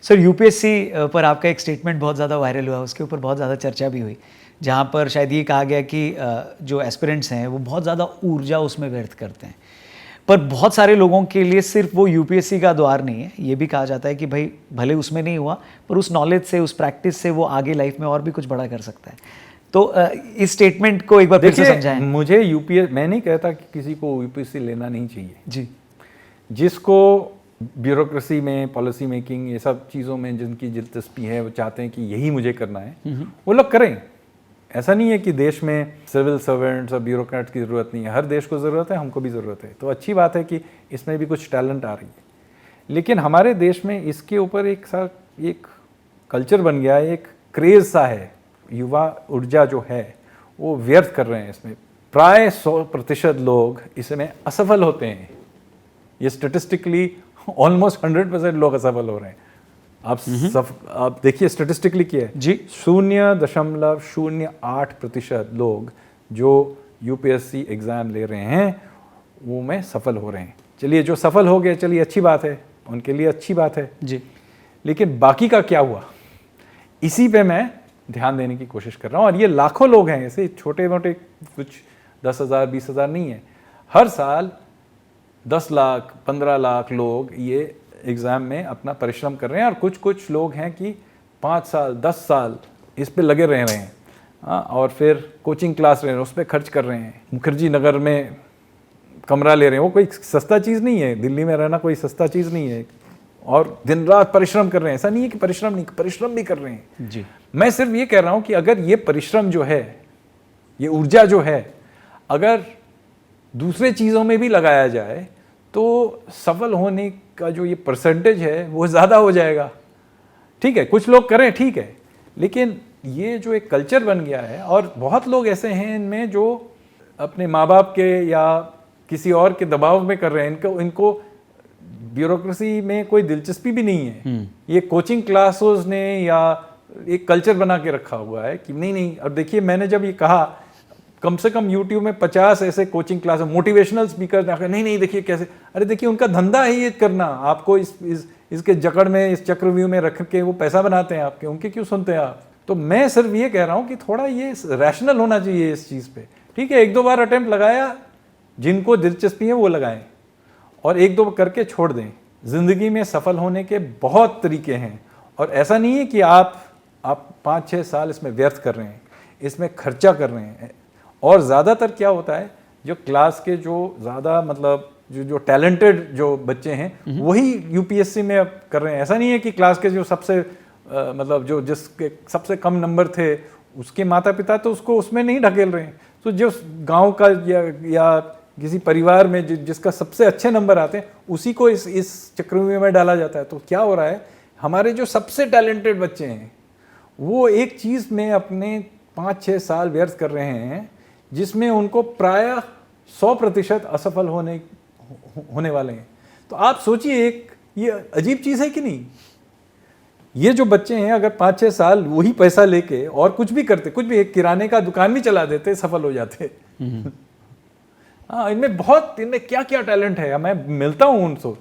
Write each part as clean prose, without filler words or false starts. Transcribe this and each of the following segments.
Sir UPSC पर आपका एक स्टेटमेंट बहुत ज़्यादा वायरल हुआ, उसके ऊपर बहुत ज़्यादा चर्चा भी हुई, जहाँ पर शायद ये कहा गया कि जो एस्पिरेंट्स हैं वो बहुत ज़्यादा ऊर्जा उसमें व्यर्थ करते हैं। पर बहुत सारे लोगों के लिए सिर्फ वो यूपीएससी का द्वार नहीं है, ये भी कहा जाता है कि भाई भले उसमें नहीं हुआ पर उस नॉलेज से, उस प्रैक्टिस से वो आगे लाइफ में और भी कुछ बड़ा कर सकता है। तो इस स्टेटमेंट को एक बार फिर से समझाएं। मुझे यूपीएस, मैं नहीं कहता कि किसी को यूपीएससी लेना नहीं चाहिए जी। जिसको ब्यूरोक्रेसी में, पॉलिसी मेकिंग, ये सब चीज़ों में जिनकी दिलचस्पी है, वो चाहते हैं कि यही मुझे करना है, वो लोग करें। ऐसा नहीं है कि देश में सिविल सर्वेंट्स और ब्यूरोक्रेट्स की ज़रूरत नहीं है, हर देश को ज़रूरत है, हमको भी ज़रूरत है। तो अच्छी बात है कि इसमें भी कुछ टैलेंट आ रही है। लेकिन हमारे देश में इसके ऊपर एक कल्चर बन गया है, एक क्रेज़ सा है, युवा ऊर्जा जो है वो व्यर्थ कर रहे हैं इसमें। प्राय 100% लोग इसमें असफल होते हैं। ये स्टेटिस्टिकली ऑलमोस्ट 100% लोग असफल हो रहे हैं। आप देखिए स्टेटिस्टिकली क्या है जी, 0.08% लोग जो यूपीएससी एग्ज़ाम ले रहे हैं वो में सफल हो रहे हैं। चलिए, जो सफल हो गए, चलिए अच्छी बात है, उनके लिए अच्छी बात है जी। लेकिन बाकी का क्या हुआ, इसी पे मैं ध्यान देने की कोशिश कर रहा हूँ। और ये लाखों लोग हैं, ऐसे छोटे मोटे कुछ 10,000 20,000 नहीं है। हर साल 10 लाख 15 लाख लोग ये एग्ज़ाम में अपना परिश्रम कर रहे हैं, और कुछ लोग हैं कि 5 साल 10 साल इस पे लगे रह रहे हैं। और फिर कोचिंग क्लास रहे हैं, उस पर खर्च कर रहे हैं, मुखर्जी नगर में कमरा ले रहे हैं। वो कोई सस्ता चीज़ नहीं है, दिल्ली में रहना कोई सस्ता चीज़ नहीं है, और दिन रात परिश्रम कर रहे हैं। ऐसा नहीं है कि परिश्रम नहीं, परिश्रम भी कर रहे हैं जी। मैं सिर्फ ये कह रहा हूँ कि अगर ये परिश्रम जो है, ये ऊर्जा जो है, अगर दूसरे चीज़ों में भी लगाया जाए तो सफल होने का जो ये परसेंटेज है वो ज़्यादा हो जाएगा। ठीक है, कुछ लोग करें, ठीक है, लेकिन ये जो एक कल्चर बन गया है, और बहुत लोग ऐसे हैं इनमें जो अपने माँ बाप के या किसी और के दबाव में कर रहे हैं, इनको ब्यूरोक्रेसी में कोई दिलचस्पी भी नहीं है। ये कोचिंग क्लासेस ने या एक कल्चर बना के रखा हुआ है कि नहीं। और देखिए, मैंने जब ये कहा, कम से कम YouTube में 50 ऐसे कोचिंग क्लास, मोटिवेशनल स्पीकर, नहीं देखिए कैसे, अरे देखिए उनका धंधा है ये करना, आपको इसके जकड़ में, इस चक्रव्यूह में रख के वो पैसा बनाते हैं आपके, उनके क्यों सुनते हैं आप। तो मैं सिर्फ ये कह रहा हूँ कि थोड़ा ये रैशनल होना चाहिए इस चीज़ पे। ठीक है, 1-2 बार अटेम्प्ट लगाया, जिनको दिलचस्पी है वो लगाएं, और 1-2 करके छोड़ दें। ज़िंदगी में सफल होने के बहुत तरीके हैं, और ऐसा नहीं है कि आप 5-6 साल इसमें व्यर्थ कर रहे हैं, इसमें खर्चा कर रहे हैं। और ज़्यादातर क्या होता है, जो क्लास के जो ज़्यादा मतलब जो टैलेंटेड जो बच्चे हैं वही यूपीएससी में अब कर रहे हैं। ऐसा नहीं है कि क्लास के जो सबसे मतलब जो जिसके सबसे कम नंबर थे, उसके माता पिता तो उसको उसमें नहीं ढकेल रहे हैं। तो जो गांव का या किसी परिवार में जिसका सबसे अच्छे नंबर आते हैं, उसी को इस चक्रव्यूह में डाला जाता है। तो क्या हो रहा है, हमारे जो सबसे टैलेंटेड बच्चे हैं वो एक चीज़ में अपने 5-6 साल व्यर्थ कर रहे हैं, जिसमें उनको प्रायः 100% असफल होने वाले हैं। तो आप सोचिए, एक ये अजीब चीज़ है कि नहीं। ये जो बच्चे हैं, अगर 5-6 साल वही पैसा लेके और कुछ भी करते, कुछ भी एक किराने का दुकान भी चला देते, सफल हो जाते। हाँ, इनमें क्या क्या टैलेंट है। मैं मिलता हूँ उनसे,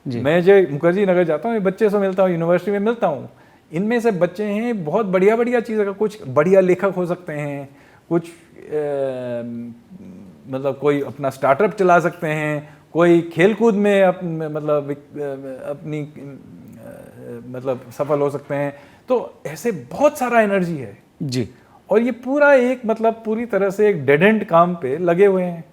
मैं जो मुखर्जी नगर जाता हूँ, बच्चे से मिलता हूँ, यूनिवर्सिटी में मिलता हूँ। इनमें से बच्चे हैं बहुत बढ़िया चीज़ का, कुछ बढ़िया लेखक हो सकते हैं, कुछ मतलब कोई अपना स्टार्टअप चला सकते हैं, कोई खेलकूद में अपनी मतलब सफल हो सकते हैं। तो ऐसे बहुत सारा एनर्जी है जी। और ये पूरा एक मतलब पूरी तरह से एक डेड एंड काम पे लगे हुए हैं।